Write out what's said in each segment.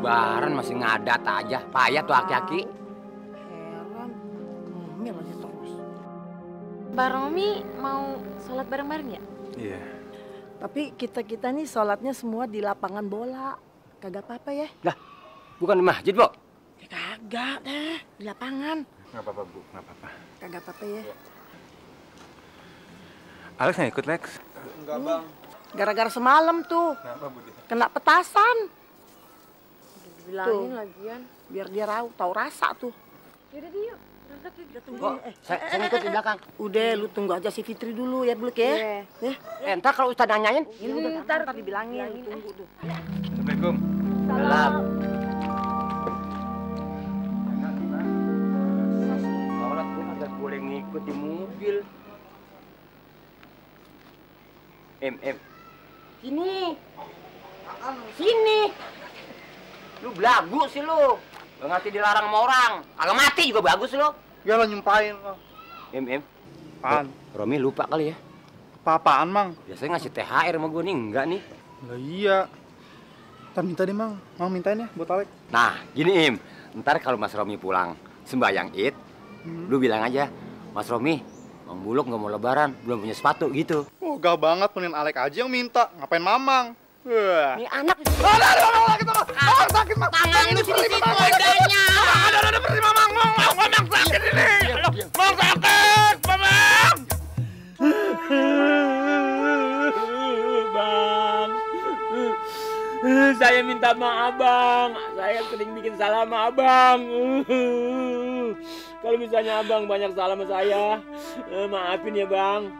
Lebaran masih ngadat aja. Payah tuh aki-aki. Heran, ngomel aja terus. Bang Romi mau sholat bareng-bareng ya? Iya. Tapi kita nih sholatnya semua di lapangan bola. Kagak apa-apa ya? Lah, bukan di masjid, Bu? Ya kagak deh, di lapangan. Nggak apa-apa, Bu. Nggak apa-apa. Kagak apa-apa ya. Alex nggak ikut, Lex? Enggak, Bang. Gara-gara semalam tuh, Kenapa, Bu? kena petasan. Bilangin lagian. Biar dia tahu rasa tuh. Yaudah deh yuk, berangkat yuk. Kita tunggu. Kok saya ikut di belakang. Udah, lu tunggu aja si Fitri dulu ya, Bluk ya. Iya. Ntar kalau Ustaz nanyain. Ya udah, ntar dibilangin. Lu tunggu tuh. Assalamualaikum. Salam. Sholat pun agak boleh ngikut di mobil. Sini. Sini. Lu belagu sih lu. Gak ngerti dilarang sama orang. Agak mati juga bagus lu. Ya lo nyumpahin lo. Apaan? Romi lupa kali ya. Apa-apaan, Mang? Biasanya ngasih THR sama gue nih, enggak nih. Lah iya. Ntar minta deh, Mang. Mang mintain ya buat Alek. Nah, gini ntar kalau Mas Romi pulang sembayang Id, lu bilang aja, Mas Romi, Mang Buluk nggak mau lebaran, belum punya sepatu gitu. Oh, gak banget, mending Alek aja yang minta. Ngapain Mamang? Wah. Ini anak Sakit, Mang. tangan lu sini situ adanya. Ada berarti Mamang. Mamang sakit ini. Mang sakit, Mamang. Bang, saya minta maaf bang, saya sering bikin salah sama abang. Kalau misalnya abang banyak salah sama saya, maafin ya bang.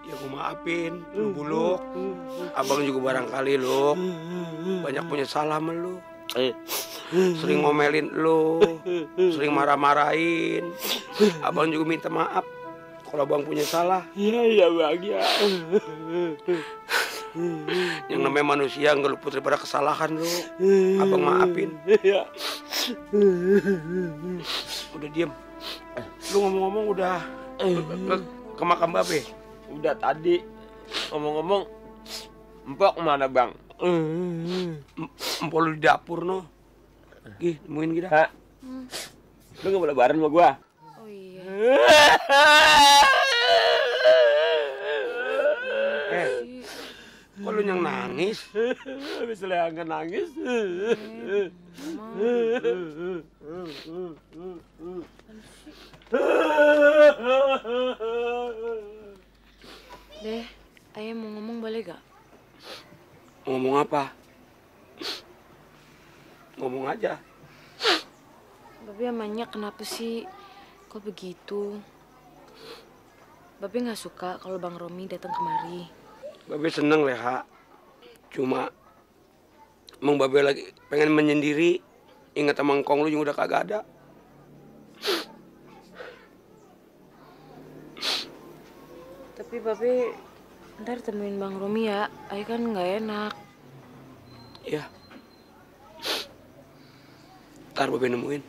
Ya gue maafin, lu Buluk. Abang juga barangkali lu banyak punya salah sama lu. Sering ngomelin lu, sering marah-marahin. Abang juga minta maaf kalau abang punya salah. Iya bang ya. Yang namanya manusia nggak luput daripada kesalahan lu. Abang maafin. Iya. Udah diem. Lu ngomong-ngomong udah ke makam babe? Udah tadi ngomong-ngomong, empok mana bang? Empok lu di dapur no. Gih, nemuin kita. Hah? Lu nggak mau lebaran sama gua? Oh iya. Kok lu yang nangis? Habis leangan nangis. Deh, ayah mau ngomong boleh gak? Ngomong apa? Ngomong aja. Babe emangnya kenapa sih kok begitu? Babe nggak suka kalau Bang Romi datang kemari. Babe seneng Leha. Cuma emang Babe lagi pengen menyendiri. Ingat sama engkong lu juga udah kagak ada. Tapi Babe ntar temuin Bang Romi ya. Ayah kan nggak enak. Ya. Ntar Babe nemuin.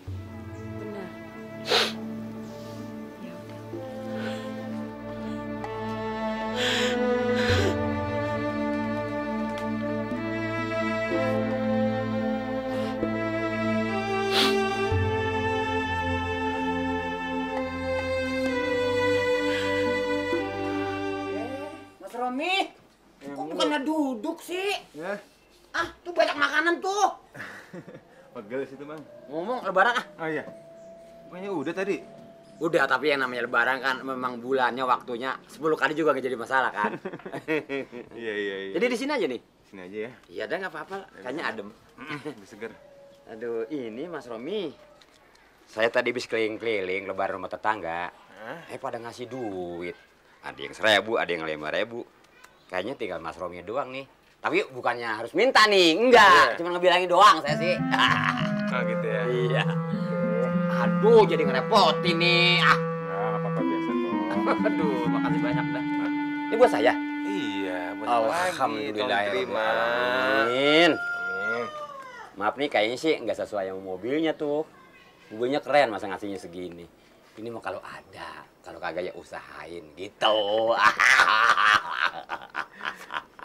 Benar. Ya udah. Mas Romi, kok bukannya duduk sih? Ya. Ah, tuh banyak makanan tuh. Pegel situ, Bang. Ngomong lebaran ah. Oh iya. Pokoknya udah tadi. Udah, tapi yang namanya lebaran kan memang bulannya waktunya 10 kali juga gak jadi masalah kan. Iya. Jadi di sini aja nih. Sini aja ya. Iya dah, nggak apa-apa. Kayaknya adem. Lebih seger. Aduh, ini Mas Romi. Saya tadi habis keliling-keliling lebaran rumah tetangga. Pada ngasih duit. Ada yang 1.000, ada yang 5.000. Kayaknya tinggal Mas Romi doang nih. Tapi bukannya harus minta nih, enggak. Cuma ngebilangin doang saya sih. Oh gitu ya. Iya. Aduh, jadi ngerepotin nih. Ah. Nggak apa-apa biasa kok. Aduh, makasih banyak dah. Ini buat saya. Iya, buat Alhamdulillahirrahmanirrahim. Amin. Maaf nih, kayaknya sih nggak sesuai sama mobilnya tuh. Mobilnya keren, masa ngasihnya segini. Ini mau kalau ada, kalau kagak ya usahain gitu.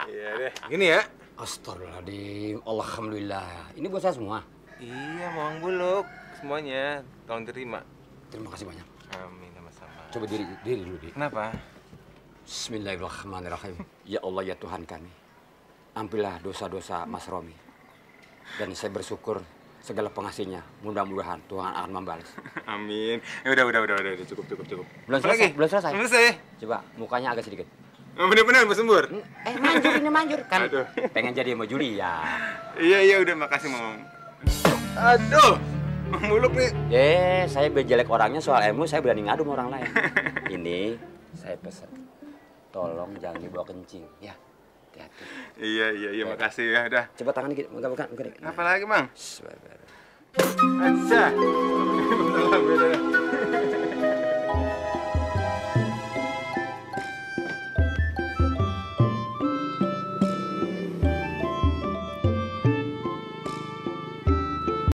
Iya deh. Gini ya. Astagfirullahaladzim, alhamdulillah. Ini buat saya semua. Iya, Mang Buluk. Semuanya. Tolong terima. Terima kasih banyak. Amin, sama-sama. Coba diri dulu, Di. Kenapa? Bismillahirrahmanirrahim. Ya Allah, ya Tuhan kami. Ampilah dosa-dosa Mas Romi. Dan saya bersyukur segala pengasihnya. Mudah-mudahan Tuhan akan membalas. Amin. Udah, cukup. Belum Apa lagi? selesai, belum selesai. Belum selesai. Coba mukanya agak sedikit. Oh, bener-bener mau sembur. Manjur ini manjur kan. Aduh. Pengen jadi sama Julia. Iya, udah makasih, Mam. Aduh. Mang Buluk nih. Saya jelek orangnya soal ilmu, saya berani ngadu sama orang lain. Ini saya pesan. Tolong jangan dibawa kencing, ya. Hati-hati. Iya, makasih ya, udah. Coba tangan dikit, bukan. Apa lagi, Mang? Sebentar. Aja.